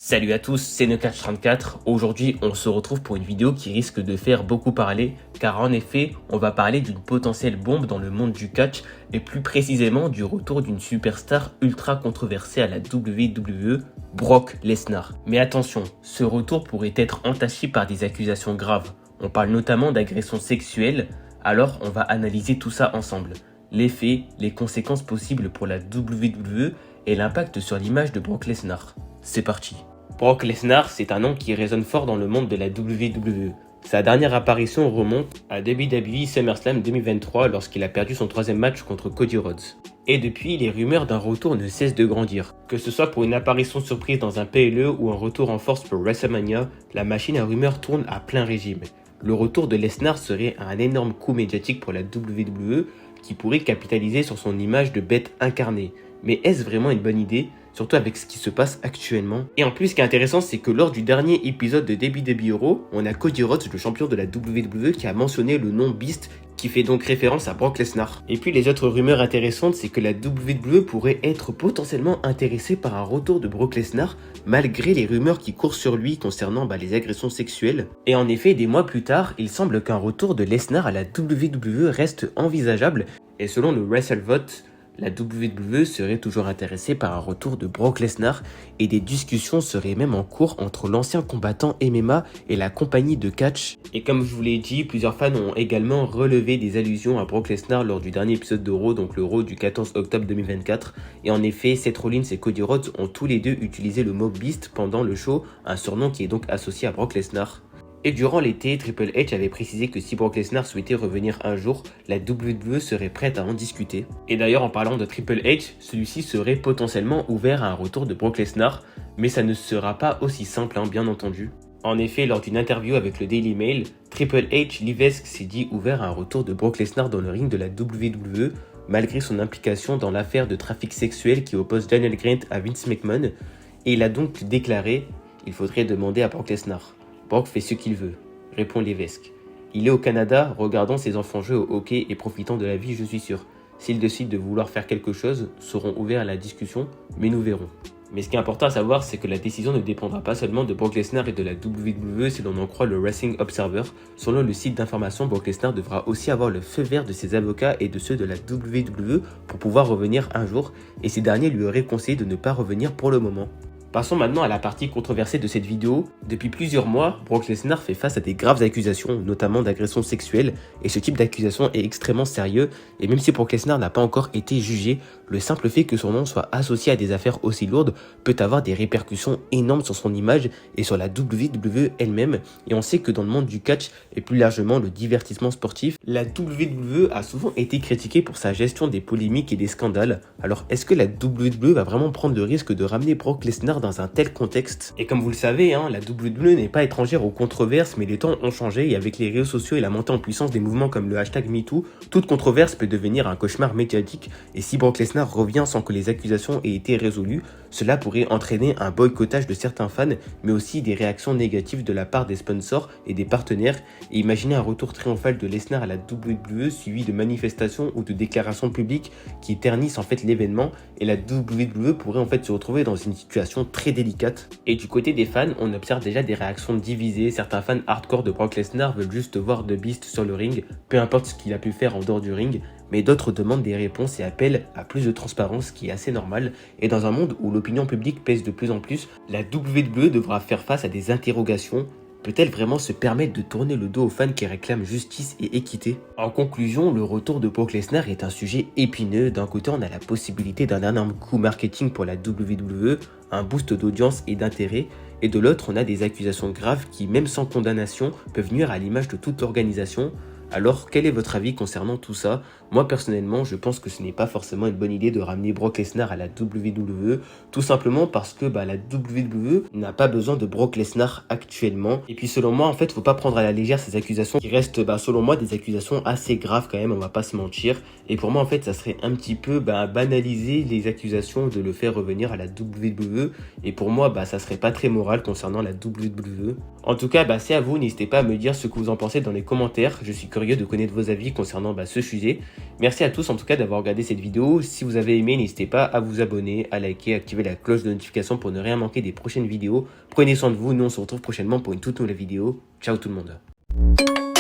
Salut à tous, c'est NeCatch34. Aujourd'hui, on se retrouve pour une vidéo qui risque de faire beaucoup parler, car en effet, on va parler d'une potentielle bombe dans le monde du catch, et plus précisément du retour d'une superstar ultra controversée à la WWE, Brock Lesnar. Mais attention, ce retour pourrait être entaché par des accusations graves. On parle notamment d'agression sexuelle, alors on va analyser tout ça ensemble. Les faits, les conséquences possibles pour la WWE et l'impact sur l'image de Brock Lesnar. C'est parti. Brock Lesnar, c'est un nom qui résonne fort dans le monde de la WWE. Sa dernière apparition remonte à WWE SummerSlam 2023 lorsqu'il a perdu son troisième match contre Cody Rhodes. Et depuis, les rumeurs d'un retour ne cessent de grandir. Que ce soit pour une apparition surprise dans un PLE ou un retour en force pour WrestleMania, la machine à rumeurs tourne à plein régime. Le retour de Lesnar serait un énorme coup médiatique pour la WWE qui pourrait capitaliser sur son image de bête incarnée. Mais est-ce vraiment une bonne idée ? Surtout avec ce qui se passe actuellement. Et en plus, ce qui est intéressant, c'est que lors du dernier épisode de WWE Raw, on a Cody Rhodes, le champion de la WWE, qui a mentionné le nom Beast, qui fait donc référence à Brock Lesnar. Et puis les autres rumeurs intéressantes, c'est que la WWE pourrait être potentiellement intéressée par un retour de Brock Lesnar, malgré les rumeurs qui courent sur lui concernant les agressions sexuelles. Et en effet, des mois plus tard, il semble qu'un retour de Lesnar à la WWE reste envisageable, et selon le WrestleVote, la WWE serait toujours intéressée par un retour de Brock Lesnar et des discussions seraient même en cours entre l'ancien combattant MMA et la compagnie de catch. Et comme je vous l'ai dit, plusieurs fans ont également relevé des allusions à Brock Lesnar lors du dernier épisode de Raw, donc le Raw du 14 octobre 2024. Et en effet, Seth Rollins et Cody Rhodes ont tous les deux utilisé le mot Beast pendant le show, un surnom qui est donc associé à Brock Lesnar. Et durant l'été, Triple H avait précisé que si Brock Lesnar souhaitait revenir un jour, la WWE serait prête à en discuter. Et d'ailleurs, en parlant de Triple H, celui-ci serait potentiellement ouvert à un retour de Brock Lesnar, mais ça ne sera pas aussi simple, bien entendu. En effet, lors d'une interview avec le Daily Mail, Triple H Levesque s'est dit ouvert à un retour de Brock Lesnar dans le ring de la WWE, malgré son implication dans l'affaire de trafic sexuel qui oppose Daniel Grant à Vince McMahon, et il a donc déclaré « Il faudrait demander à Brock Lesnar ». Brock fait ce qu'il veut, répond Levesque. Il est au Canada, regardant ses enfants jouer au hockey et profitant de la vie, je suis sûr. S'il décide de vouloir faire quelque chose, seront ouverts à la discussion, mais nous verrons. Mais ce qui est important à savoir, c'est que la décision ne dépendra pas seulement de Brock Lesnar et de la WWE si l'on en croit le Wrestling Observer. Selon le site d'information, Brock Lesnar devra aussi avoir le feu vert de ses avocats et de ceux de la WWE pour pouvoir revenir un jour, et ces derniers lui auraient conseillé de ne pas revenir pour le moment. Passons maintenant à la partie controversée de cette vidéo. Depuis plusieurs mois, Brock Lesnar fait face à des graves accusations, notamment d'agression sexuelle, et ce type d'accusation est extrêmement sérieux, et même si Brock Lesnar n'a pas encore été jugé, le simple fait que son nom soit associé à des affaires aussi lourdes peut avoir des répercussions énormes sur son image et sur la WWE elle-même, et on sait que dans le monde du catch et plus largement le divertissement sportif, la WWE a souvent été critiquée pour sa gestion des polémiques et des scandales. Alors est-ce que la WWE va vraiment prendre le risque de ramener Brock Lesnar dans un tel contexte? Et comme vous le savez, la WWE n'est pas étrangère aux controverses, mais les temps ont changé et avec les réseaux sociaux et la montée en puissance des mouvements comme le hashtag MeToo, toute controverse peut devenir un cauchemar médiatique, et si Brock Lesnar revient sans que les accusations aient été résolues, cela pourrait entraîner un boycottage de certains fans, mais aussi des réactions négatives de la part des sponsors et des partenaires, et imaginez un retour triomphal de Lesnar à la WWE suivi de manifestations ou de déclarations publiques qui ternissent en fait l'événement, et la WWE pourrait en fait se retrouver dans une situation très délicate. Et du côté des fans, on observe déjà des réactions divisées. Certains fans hardcore de Brock Lesnar veulent juste voir The Beast sur le ring, peu importe ce qu'il a pu faire en dehors du ring, mais d'autres demandent des réponses et appellent à plus de transparence, ce qui est assez normal. Et dans un monde où l'opinion publique pèse de plus en plus, la WWE devra faire face à des interrogations. Peut-elle vraiment se permettre de tourner le dos aux fans qui réclament justice et équité? En conclusion, le retour de Brock Lesnar est un sujet épineux. D'un côté, on a la possibilité d'un énorme coup marketing pour la WWE, un boost d'audience et d'intérêt, et de l'autre, on a des accusations graves qui, même sans condamnation, peuvent nuire à l'image de toute l'organisation. Alors, quel est votre avis concernant tout ça? Moi, personnellement, je pense que ce n'est pas forcément une bonne idée de ramener Brock Lesnar à la WWE, tout simplement parce que la WWE n'a pas besoin de Brock Lesnar actuellement. Et puis, selon moi, en fait, faut pas prendre à la légère ces accusations qui restent, selon moi, des accusations assez graves quand même, on va pas se mentir. Et pour moi, en fait, ça serait un petit peu banaliser les accusations de le faire revenir à la WWE. Et pour moi, ça serait pas très moral concernant la WWE. En tout cas, c'est à vous, n'hésitez pas à me dire ce que vous en pensez dans les commentaires, je suis curieux de connaître vos avis concernant ce sujet. Merci à tous en tout cas d'avoir regardé cette vidéo, si vous avez aimé, n'hésitez pas à vous abonner, à liker, à activer la cloche de notification pour ne rien manquer des prochaines vidéos. Prenez soin de vous, nous on se retrouve prochainement pour une toute nouvelle vidéo. Ciao tout le monde.